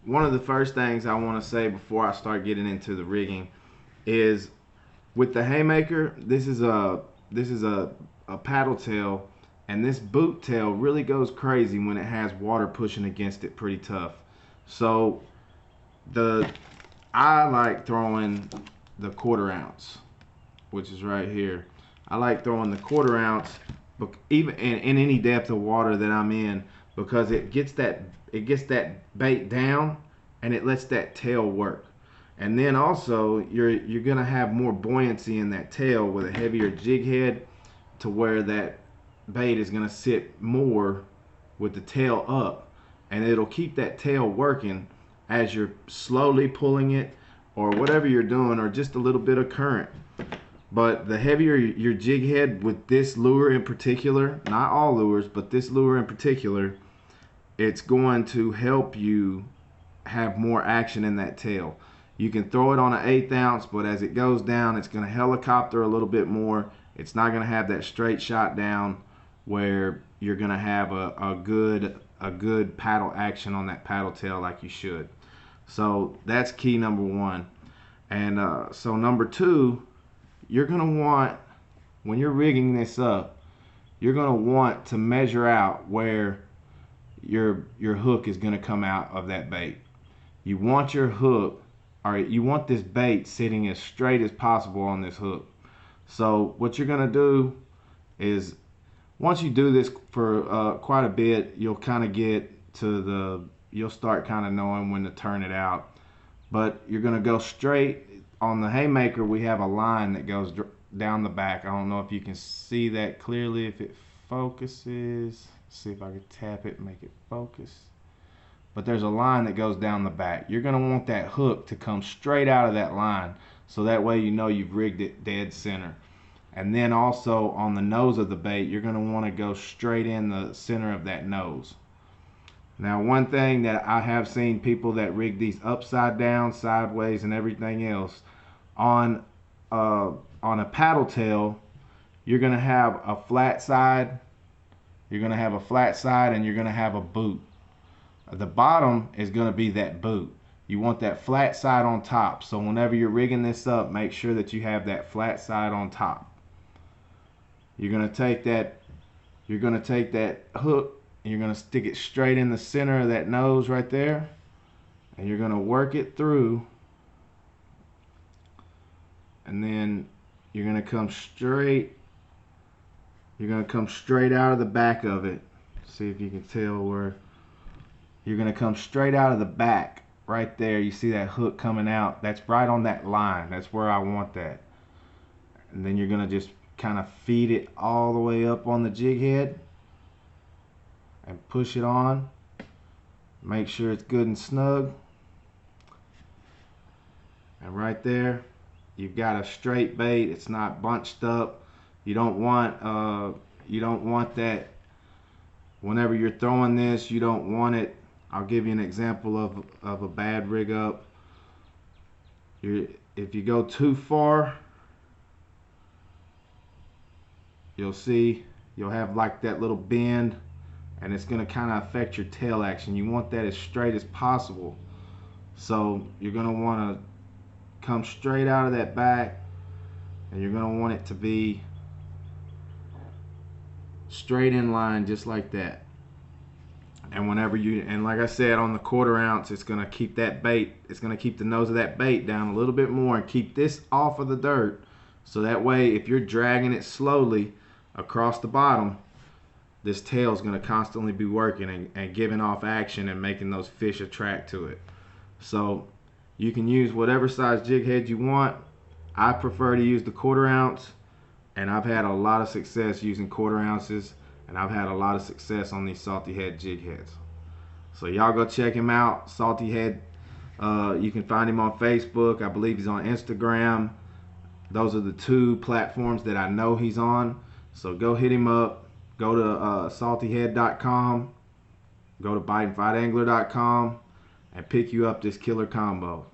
one of the first things I want to say before I start getting into the rigging is with the Haymaker, this is a paddle tail, and this boot tail really goes crazy when it has water pushing against it pretty tough. So the I like throwing the 1/4 ounce, which is right here. I like throwing the 1/4 ounce, even in any depth of water that I'm in, because it gets that bait down, and it lets that tail work. And then also you're gonna have more buoyancy in that tail with a heavier jig head, to where that bait is gonna sit more with the tail up, and it'll keep that tail working as you're slowly pulling it, or whatever you're doing, or just a little bit of current. But the heavier your jig head with this lure in particular, not all lures, but this lure in particular, it's going to help you have more action in that tail. You can throw it on an 1/8 ounce, but as it goes down, it's going to helicopter a little bit more. It's not going to have that straight shot down where you're going to have a good paddle action on that paddle tail like you should. So that's key number one. And so number two, you're going to want, when you're rigging this up, you're going to want to measure out where your hook is going to come out of that bait. You want your hook, or you want this bait sitting as straight as possible on this hook. So what you're going to do is, once you do this for quite a bit, you'll kind of get to you'll start kind of knowing when to turn it out. But you're going to go straight. On the Haymaker, we have a line that goes down the back. I don't know if you can see that clearly, if it focuses. See if I can tap it and make it focus. But there's a line that goes down the back. You're going to want that hook to come straight out of that line, so that way you know you've rigged it dead center. And then also on the nose of the bait, you're going to want to go straight in the center of that nose. Now, one thing that I have seen people that rig these upside down, sideways, and everything else, on a paddle tail, you're going to have a flat side. You're going to have a flat side, and you're going to have a boot. The bottom is going to be that boot. You want that flat side on top. So whenever you're rigging this up, make sure that you have that flat side on top. You're going to take that hook, and you're going to stick it straight in the center of that nose right there, and you're going to work it through, and then you're going to come straight out of the back of it. See if you can tell where you're going to come straight out of the back right there. You see that hook coming out? That's right on that line. That's where I want that. And then you're going to just kind of feed it all the way up on the jig head and push it on. Make sure it's good and snug. And right there, you've got a straight bait. It's not bunched up. You don't want that. Whenever you're throwing this, you don't want it. I'll give you an example of a bad rig up. If you go too far, you'll have like that little bend, and it's going to kind of affect your tail action. You want that as straight as possible. So you're going to want to come straight out of that back, and you're going to want it to be straight in line, just like that. And and like I said, on the 1/4 ounce, it's going to keep that bait, it's going to keep the nose of that bait down a little bit more and keep this off of the dirt. So that way, if you're dragging it slowly across the bottom, this tail is going to constantly be working and giving off action and making those fish attract to it. So you can use whatever size jig head you want. I prefer to use the 1/4 ounce, and I've had a lot of success using 1/4 ounces, and I've had a lot of success on these Salty Head jig heads. So y'all go check him out, Salty Head. You can find him on Facebook. I believe he's on Instagram. Those are the two platforms that I know he's on. So go hit him up. Go to saltyhead.com. Go to biteandfightangler.com and pick you up this killer combo.